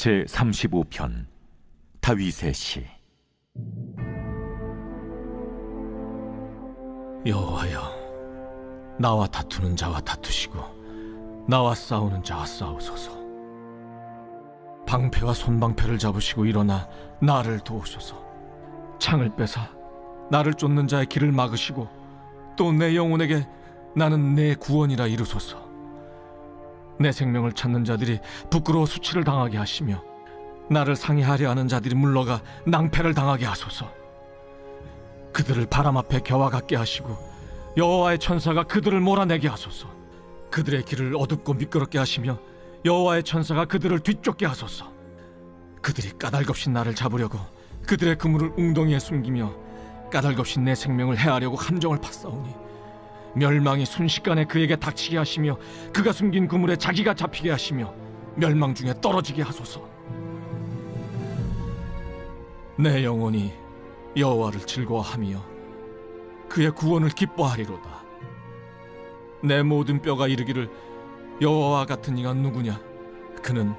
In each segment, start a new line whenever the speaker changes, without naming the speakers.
제35편 다윗의 시.
여호와여, 나와 다투는 자와 다투시고 나와 싸우는 자와 싸우소서. 방패와 손방패를 잡으시고 일어나 나를 도우소서. 창을 빼사 나를 쫓는 자의 길을 막으시고 또 내 영혼에게 나는 내 구원이라 이루소서. 내 생명을 찾는 자들이 부끄러워 수치를 당하게 하시며 나를 상해하려 하는 자들이 물러가 낭패를 당하게 하소서. 그들을 바람 앞에 겨와 같게 하시고 여호와의 천사가 그들을 몰아내게 하소서. 그들의 길을 어둡고 미끄럽게 하시며 여호와의 천사가 그들을 뒤쫓게 하소서. 그들이 까닭없이 나를 잡으려고 그들의 그물을 웅덩이에 숨기며 까닭없이 내 생명을 해하려고 함정을 팠사오니 멸망이 순식간에 그에게 닥치게 하시며 그가 숨긴 그물에 자기가 잡히게 하시며 멸망 중에 떨어지게 하소서. 내 영혼이 여호와를 즐거워하며 그의 구원을 기뻐하리로다. 내 모든 뼈가 이르기를 여호와와 같은 이가 누구냐. 그는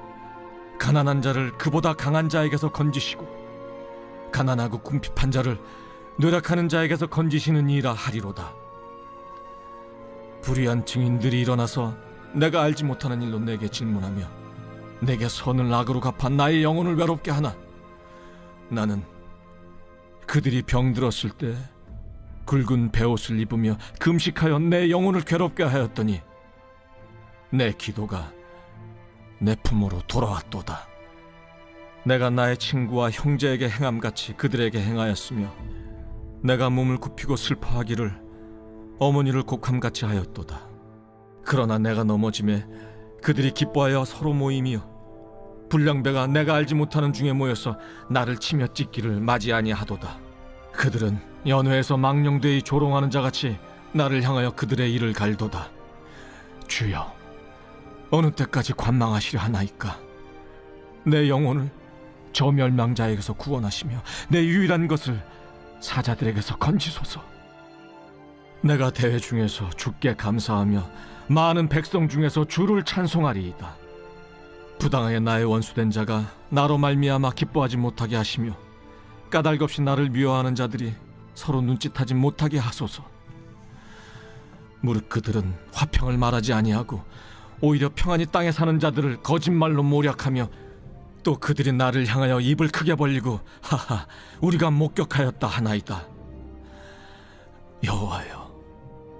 가난한 자를 그보다 강한 자에게서 건지시고 가난하고 궁핍한 자를 뇌락하는 자에게서 건지시는 이라 하리로다. 불의한 증인들이 일어나서 내가 알지 못하는 일로 내게 질문하며 내게 선을 악으로 갚아 나의 영혼을 외롭게 하나. 나는 그들이 병들었을 때 굵은 베옷을 입으며 금식하여 내 영혼을 괴롭게 하였더니 내 기도가 내 품으로 돌아왔도다. 내가 나의 친구와 형제에게 행함같이 그들에게 행하였으며 내가 몸을 굽히고 슬퍼하기를 어머니를 곡함같이 하였도다. 그러나 내가 넘어짐에 그들이 기뻐하여 서로 모이며 불량배가 내가 알지 못하는 중에 모여서 나를 치며 찢기를 맞이 아니하도다. 그들은 연회에서 망령되이 조롱하는 자같이 나를 향하여 그들의 일을 갈도다. 주여, 어느 때까지 관망하시려 하나이까. 내 영혼을 저 멸망자에게서 구원하시며 내 유일한 것을 사자들에게서 건지소서. 내가 대회 중에서 주께 감사하며 많은 백성 중에서 주를 찬송하리이다. 부당하게 나의 원수된 자가 나로 말미암아 기뻐하지 못하게 하시며 까닭없이 나를 미워하는 자들이 서로 눈짓하지 못하게 하소서. 무릇 그들은 화평을 말하지 아니하고 오히려 평안히 땅에 사는 자들을 거짓말로 모략하며 또 그들이 나를 향하여 입을 크게 벌리고 하하 우리가 목격하였다 하나이다. 여호와여,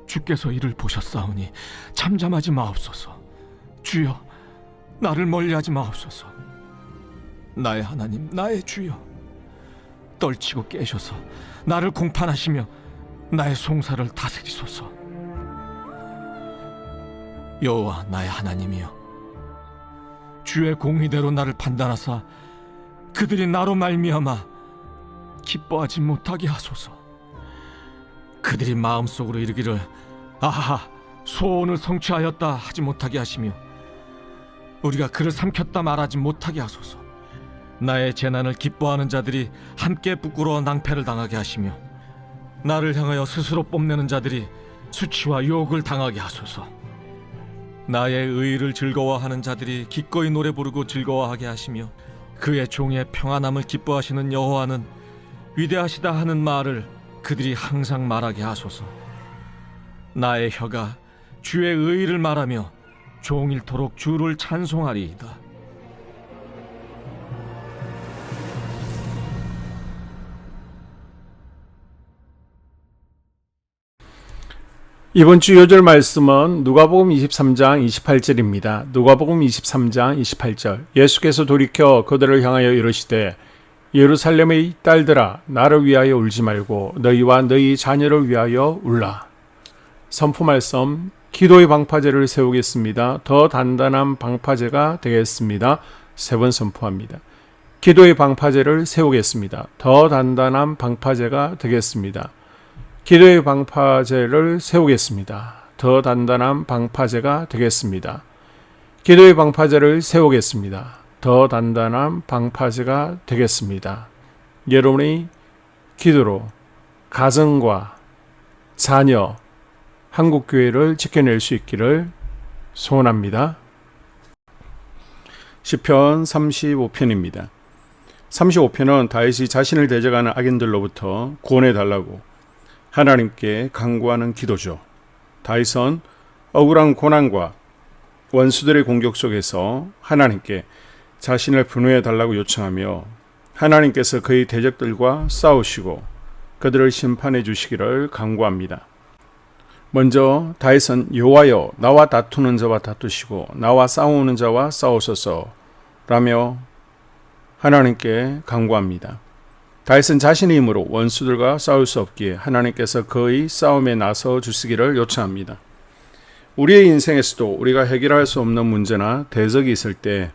주께서 이를 보셨사오니 잠잠하지 마옵소서. 주여, 나를 멀리하지 마옵소서. 나의 하나님, 나의 주여, 떨치고 깨셔서 나를 공판하시며 나의 송사를 다스리소서. 여호와 나의 하나님이여, 주의 공의대로 나를 판단하사 그들이 나로 말미암아 기뻐하지 못하게 하소서. 그들이 마음속으로 이르기를 아하 소원을 성취하였다 하지 못하게 하시며 우리가 그를 삼켰다 말하지 못하게 하소서. 나의 재난을 기뻐하는 자들이 함께 부끄러워 낭패를 당하게 하시며 나를 향하여 스스로 뽐내는 자들이 수치와 욕을 당하게 하소서. 나의 의의를 즐거워하는 자들이 기꺼이 노래 부르고 즐거워하게 하시며 그의 종의 평안함을 기뻐하시는 여호와는 위대하시다 하는 말을 그들이 항상 말하게 하소서. 나의 혀가 주의 의의를 말하며 종일토록 주를 찬송하리이다.
이번 주 요절 말씀은 누가복음 23장 28절입니다. 누가복음 23장 28절. 예수께서 돌이켜 그들을 향하여 이르시되 예루살렘의 딸들아, 나를 위하여 울지 말고 너희와 너희 자녀를 위하여 울라. 선포 말씀, 기도의 방파제를 세우겠습니다. 더 단단한 방파제가 되겠습니다. 세 번 선포합니다. 기도의 방파제를 세우겠습니다. 더 단단한 방파제가 되겠습니다. 기도의 방파제를 세우겠습니다. 더 단단한 방파제가 되겠습니다. 기도의 방파제를 세우겠습니다. 더 단단한 방파제가 되겠습니다. 여러분의 기도로 가정과 자녀, 한국교회를 지켜낼 수 있기를 소원합니다. 시편 35편입니다. 35편은 다윗이 자신을 대적하는 악인들로부터 구원해 달라고 하나님께 간구하는 기도죠. 다윗은 억울한 고난과 원수들의 공격 속에서 하나님께 자신을 분노해 달라고 요청하며 하나님께서 그의 대적들과 싸우시고 그들을 심판해 주시기를 간구합니다. 먼저 다윗은 여호와여 나와 다투는 자와 다투시고 나와 싸우는 자와 싸우소서 라며 하나님께 간구합니다. 다윗은 자신의 힘으로 원수들과 싸울 수 없기에 하나님께서 그의 싸움에 나서 주시기를 요청합니다. 우리의 인생에서도 우리가 해결할 수 없는 문제나 대적이 있을 때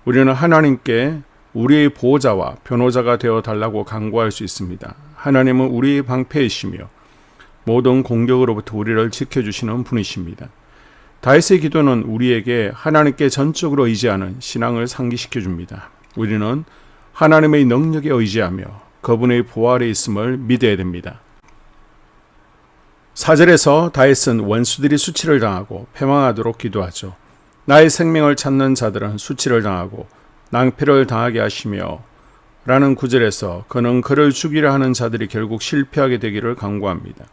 우리는 하나님께 우리의 보호자와 변호자가 되어 달라고 간구할 수 있습니다. 하나님은 우리의 방패이시며 모든 공격으로부터 우리를 지켜주시는 분이십니다. 다윗의 기도는 우리에게 하나님께 전적으로 의지하는 신앙을 상기시켜 줍니다. 우리는 하나님의 능력에 의지하며 그분의 보호 아래 있음을 믿어야 됩니다. 4절에서 다윗은 원수들이 수치를 당하고 패망하도록 기도하죠. 나의 생명을 찾는 자들은 수치를 당하고 낭패를 당하게 하시며 라는 9절에서 그는 그를 죽이려 하는 자들이 결국 실패하게 되기를 간구합니다.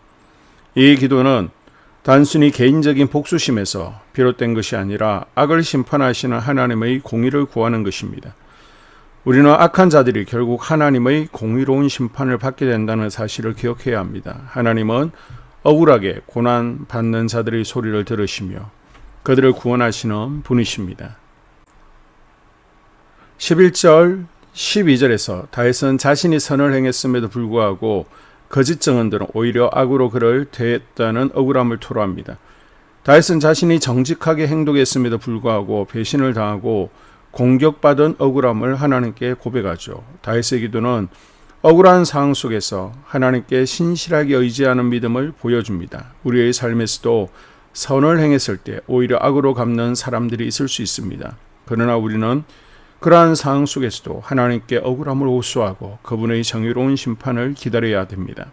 이 기도는 단순히 개인적인 복수심에서 비롯된 것이 아니라 악을 심판하시는 하나님의 공의를 구하는 것입니다. 우리는 악한 자들이 결국 하나님의 공의로운 심판을 받게 된다는 사실을 기억해야 합니다. 하나님은 억울하게 고난받는 자들의 소리를 들으시며 그들을 구원하시는 분이십니다. 11절, 12절에서 다윗은 자신이 선을 행했음에도 불구하고 거짓 증언들은 오히려 악으로 그를 대했다는 억울함을 토로합니다. 다윗은 자신이 정직하게 행동했음에도 불구하고 배신을 당하고 공격받은 억울함을 하나님께 고백하죠. 다윗의 기도는 억울한 상황 속에서 하나님께 신실하게 의지하는 믿음을 보여줍니다. 우리의 삶에서도 선을 행했을 때 오히려 악으로 갚는 사람들이 있을 수 있습니다. 그러나 우리는 그러한 상황 속에서도 하나님께 억울함을 호소하고 그분의 정의로운 심판을 기다려야 됩니다.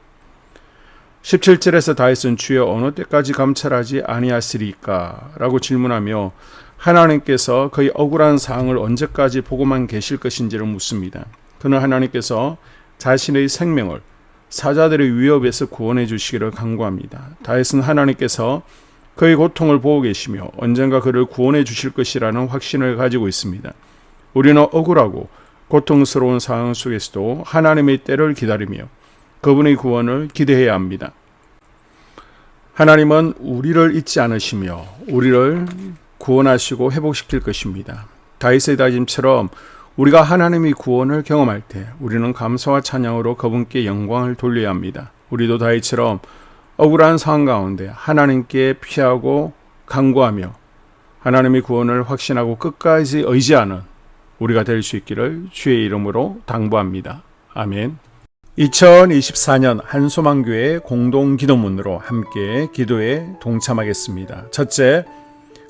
17절에서 다윗은 주여 어느 때까지 감찰하지 아니하시리까? 라고 질문하며 하나님께서 그의 억울한 상황을 언제까지 보고만 계실 것인지를 묻습니다. 그는 하나님께서 자신의 생명을 사자들의 위협에서 구원해 주시기를 간구합니다. 다윗은 하나님께서 그의 고통을 보고 계시며 언젠가 그를 구원해 주실 것이라는 확신을 가지고 있습니다. 우리는 억울하고 고통스러운 상황 속에서도 하나님의 때를 기다리며 그분의 구원을 기대해야 합니다. 하나님은 우리를 잊지 않으시며 우리를 구원하시고 회복시킬 것입니다. 다윗의 다짐처럼 우리가 하나님의 구원을 경험할 때 우리는 감사와 찬양으로 그분께 영광을 돌려야 합니다. 우리도 다윗처럼 억울한 상황 가운데 하나님께 피하고 간구하며 하나님의 구원을 확신하고 끝까지 의지하는 우리가 될 수 있기를 주의 이름으로 당부합니다. 아멘. 2024년 한소망교회 공동기도문으로 함께 기도에 동참하겠습니다. 첫째,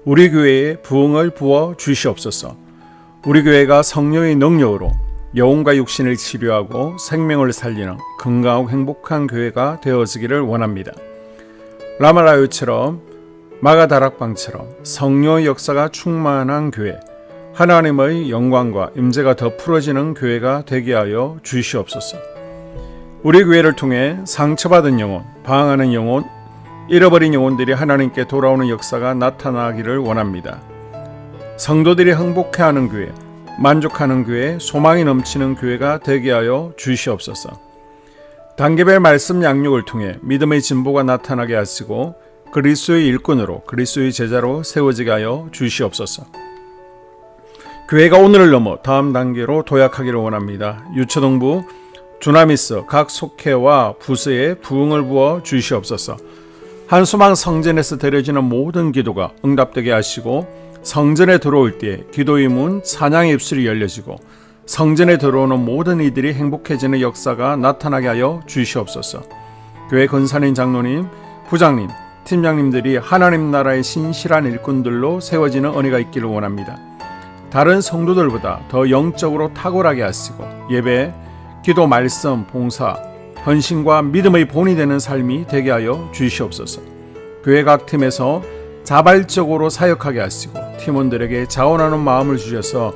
우리 교회에 부흥을 부어 주시옵소서. 우리 교회가 성령의 능력으로 영혼과 육신을 치료하고 생명을 살리는 건강하고 행복한 교회가 되어지기를 원합니다. 라말라요처럼 마가다락방처럼 성령의 역사가 충만한 교회, 하나님의 영광과 임재가 더 풀어지는 교회가 되게 하여 주시옵소서. 우리 교회를 통해 상처받은 영혼, 방황하는 영혼, 잃어버린 영혼들이 하나님께 돌아오는 역사가 나타나기를 원합니다. 성도들이 행복해하는 교회, 만족하는 교회, 소망이 넘치는 교회가 되게 하여 주시옵소서. 단계별 말씀 양육을 통해 믿음의 진보가 나타나게 하시고 그리스도의 일꾼으로 그리스도의 제자로 세워지게 하여 주시옵소서. 교회가 오늘을 넘어 다음 단계로 도약하기를 원합니다. 유초동부 주나미스 각 속회와 부서에 부흥을 부어 주시옵소서. 한소망 성전에서 드려지는 모든 기도가 응답되게 하시고 성전에 들어올 때 기도의 문, 찬양의 입술이 열려지고 성전에 들어오는 모든 이들이 행복해지는 역사가 나타나게 하여 주시옵소서. 교회 권사님, 장로님, 부장님, 팀장님들이 하나님 나라의 신실한 일꾼들로 세워지는 은혜가 있기를 원합니다. 다른 성도들보다 더 영적으로 탁월하게 하시고 예배, 기도, 말씀, 봉사, 헌신과 믿음의 본이 되는 삶이 되게 하여 주시옵소서. 교회 각 팀에서 자발적으로 사역하게 하시고 팀원들에게 자원하는 마음을 주셔서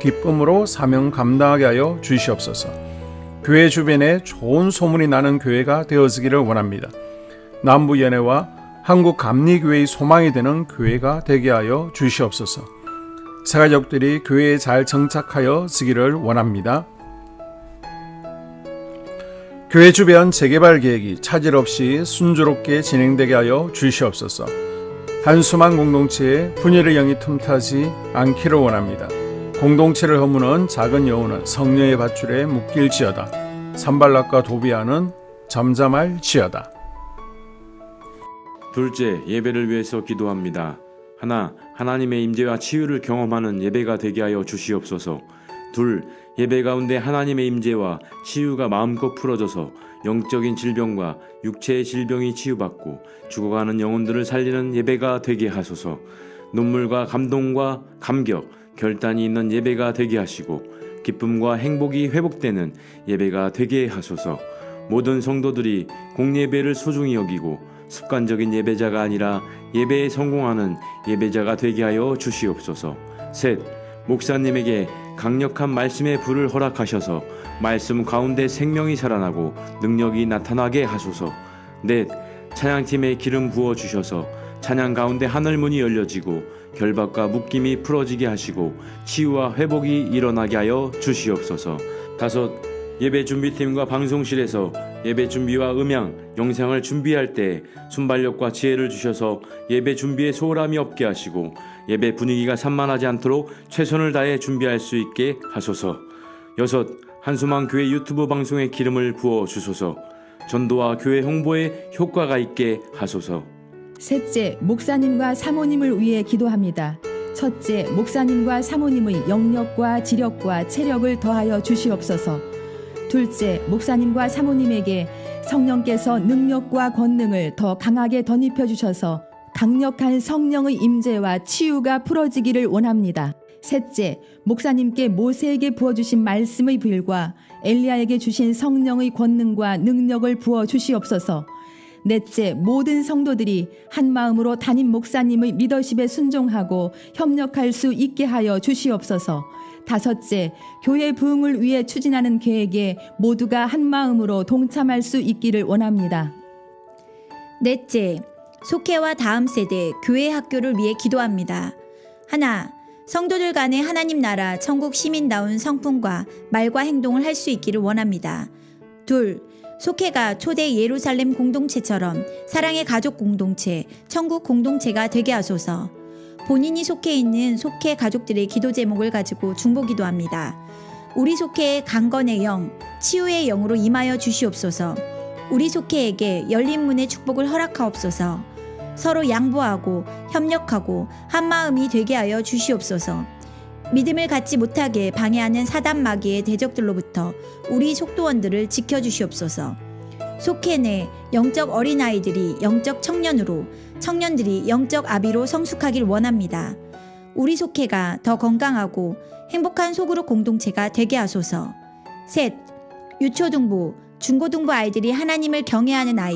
기쁨으로 사명 감당하게 하여 주시옵소서. 교회 주변에 좋은 소문이 나는 교회가 되어지기를 원합니다. 남부연회와 한국감리교회의 소망이 되는 교회가 되게 하여 주시옵소서. 새 가족들이 교회에 잘 정착하여 지기를 원합니다. 교회 주변 재개발 계획이 차질 없이 순조롭게 진행되게 하여 주시옵소서. 한수만 공동체에 분열의 영이 틈타지 않기를 원합니다. 공동체를 허무는 작은 여우는 성령의 밧줄에 묶일지어다. 산발락과 도비아는 잠잠할지어다.
둘째, 예배를 위해서 기도합니다. 하나, 하나님의 임재와 치유를 경험하는 예배가 되게 하여 주시옵소서. 둘, 예배 가운데 하나님의 임재와 치유가 마음껏 풀어져서 영적인 질병과 육체의 질병이 치유받고 죽어가는 영혼들을 살리는 예배가 되게 하소서. 눈물과 감동과 감격, 결단이 있는 예배가 되게 하시고 기쁨과 행복이 회복되는 예배가 되게 하소서. 모든 성도들이 공예배를 소중히 여기고 습관적인 예배자가 아니라 예배에 성공하는 예배자가 되게 하여 주시옵소서. 셋, 목사님에게 강력한 말씀의 불을 허락하셔서 말씀 가운데 생명이 살아나고 능력이 나타나게 하소서. 넷, 찬양팀에 기름 부어 주셔서 찬양 가운데 하늘문이 열려지고 결박과 묶임이 풀어지게 하시고 치유와 회복이 일어나게 하여 주시옵소서. 다섯, 예배 준비팀과 방송실에서 예배 준비와 음향, 영상을 준비할 때 순발력과 지혜를 주셔서 예배 준비에 소홀함이 없게 하시고 예배 분위기가 산만하지 않도록 최선을 다해 준비할 수 있게 하소서. 여섯, 한수만 교회 유튜브 방송에 기름을 부어 주소서. 전도와 교회 홍보에 효과가 있게 하소서.
셋째, 목사님과 사모님을 위해 기도합니다. 첫째, 목사님과 사모님의 영력과 지력과 체력을 더하여 주시옵소서. 둘째, 목사님과 사모님에게 성령께서 능력과 권능을 더 강하게 덧입혀 주셔서 강력한 성령의 임재와 치유가 풀어지기를 원합니다. 셋째, 목사님께 모세에게 부어주신 말씀의 불과 엘리야에게 주신 성령의 권능과 능력을 부어 주시옵소서. 넷째, 모든 성도들이 한 마음으로 담임 목사님의 리더십에 순종하고 협력할 수 있게 하여 주시옵소서. 다섯째, 교회 부흥을 위해 추진하는 계획에 모두가 한 마음으로 동참할 수 있기를 원합니다.
넷째, 속회와 다음 세대 교회 학교를 위해 기도합니다. 하나, 성도들 간의 하나님 나라 천국 시민다운 성품과 말과 행동을 할 수 있기를 원합니다. 둘, 속회가 초대 예루살렘 공동체처럼 사랑의 가족 공동체, 천국 공동체가 되게 하소서. 본인이 속해 있는 속해 가족들의 기도 제목을 가지고 중보기도합니다. 우리 속해의 강건의 영, 치유의 영으로 임하여 주시옵소서. 우리 속해에게 열린 문의 축복을 허락하옵소서. 서로 양보하고 협력하고 한마음이 되게 하여 주시옵소서. 믿음을 갖지 못하게 방해하는 사단 마귀의 대적들로부터 우리 속도원들을 지켜주시옵소서. 속해 내 영적 어린아이들이 영적 청년으로, 청년들이 영적 아비로 성숙하길 원합니다. 우리 속해가 더 건강하고 행복한 소그룹 공동체가 되게 하소서. 셋, 유초등부, 중고등부 아이들이 하나님을 경외하는 아이,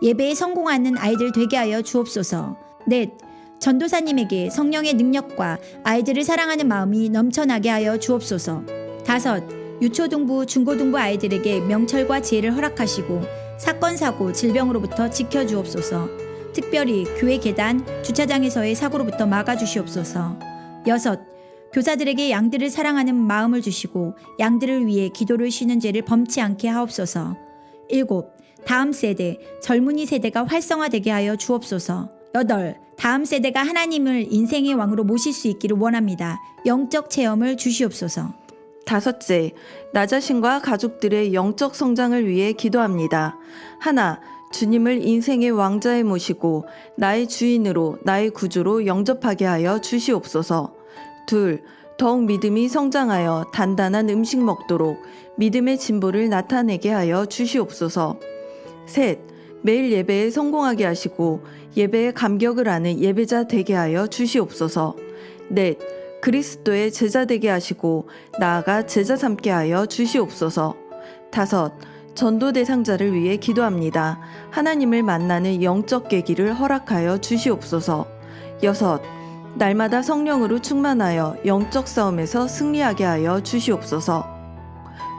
예배에 성공하는 아이들 되게 하여 주옵소서. 넷, 전도사님에게 성령의 능력과 아이들을 사랑하는 마음이 넘쳐나게 하여 주옵소서. 다섯, 유초등부, 중고등부 아이들에게 명철과 지혜를 허락하시고 사건, 사고, 질병으로부터 지켜주옵소서. 특별히 교회 계단, 주차장에서의 사고로부터 막아주시옵소서. 여섯, 교사들에게 양들을 사랑하는 마음을 주시고 양들을 위해 기도를 쉬는 죄를 범치 않게 하옵소서. 일곱, 다음 세대, 젊은이 세대가 활성화되게 하여 주옵소서. 여덟, 다음 세대가 하나님을 인생의 왕으로 모실 수 있기를 원합니다. 영적 체험을 주시옵소서.
다섯째, 나 자신과 가족들의 영적 성장을 위해 기도합니다. 하나, 주님을 인생의 왕자에 모시고 나의 주인으로, 나의 구주로 영접하게 하여 주시옵소서. 둘, 더욱 믿음이 성장하여 단단한 음식 먹도록 믿음의 진보를 나타내게 하여 주시옵소서. 셋, 매일 예배에 성공하게 하시고 예배의 감격을 아는 예배자 되게 하여 주시옵소서. 넷, 그리스도의 제자 되게 하시고 나아가 제자 삼게 하여 주시옵소서. 다섯, 전도 대상자를 위해 기도합니다. 하나님을 만나는 영적 계기를 허락하여 주시옵소서. 여섯, 날마다 성령으로 충만하여 영적 싸움에서 승리하게 하여 주시옵소서.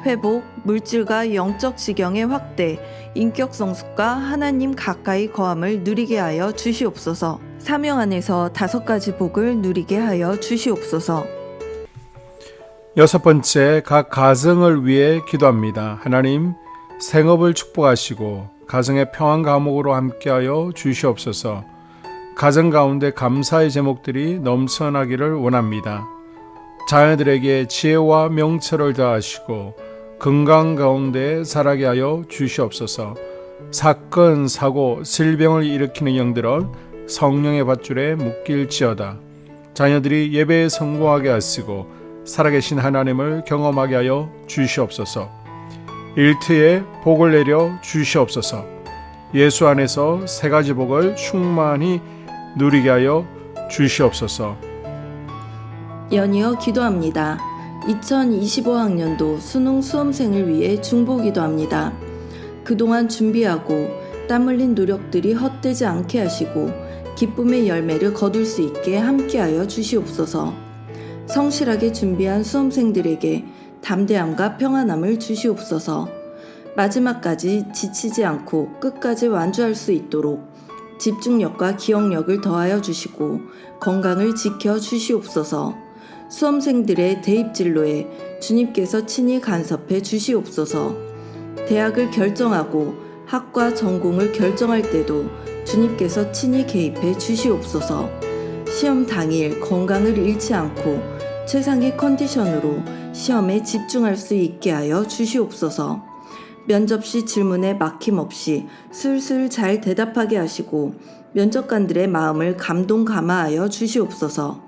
회복, 물질과 영적 지경의 확대, 인격 성숙과 하나님 가까이 거함을 누리게 하여 주시옵소서. 사명 안에서 5가지 복을 누리게 하여 주시옵소서.
6번째, 각 가정을 위해 기도합니다. 하나님, 생업을 축복하시고 가정의 평안 감옥으로 함께하여 주시옵소서. 가정 가운데 감사의 제목들이 넘쳐나기를 원합니다. 자녀들에게 지혜와 명철을 더하시고 건강 가운데 자라게 하여 주시옵소서. 사건, 사고, 질병을 일으키는 영들은 성령의 밧줄에 묶일지어다. 자녀들이 예배에 성공하게 하시고 살아계신 하나님을 경험하게 하여 주시옵소서. 일터에 복을 내려 주시옵소서. 예수 안에서 3가지 복을 충만히 누리게 하여 주시옵소서.
연이어 기도합니다. 2025학년도 수능 수험생을 위해 중보 기도합니다. 그동안 준비하고 땀 흘린 노력들이 헛되지 않게 하시고 기쁨의 열매를 거둘 수 있게 함께하여 주시옵소서. 성실하게 준비한 수험생들에게 담대함과 평안함을 주시옵소서. 마지막까지 지치지 않고 끝까지 완주할 수 있도록 집중력과 기억력을 더하여 주시고 건강을 지켜 주시옵소서. 수험생들의 대입 진로에 주님께서 친히 간섭해 주시옵소서. 대학을 결정하고 학과 전공을 결정할 때도 주님께서 친히 개입해 주시옵소서. 시험 당일 건강을 잃지 않고 최상의 컨디션으로 시험에 집중할 수 있게 하여 주시옵소서. 면접 시 질문에 막힘없이 술술 잘 대답하게 하시고 면접관들의 마음을 감동 감화하여 주시옵소서.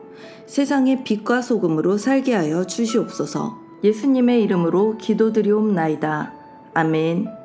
세상의 빛과 소금으로 살게 하여 주시옵소서. 예수님의 이름으로 기도드리옵나이다. 아멘.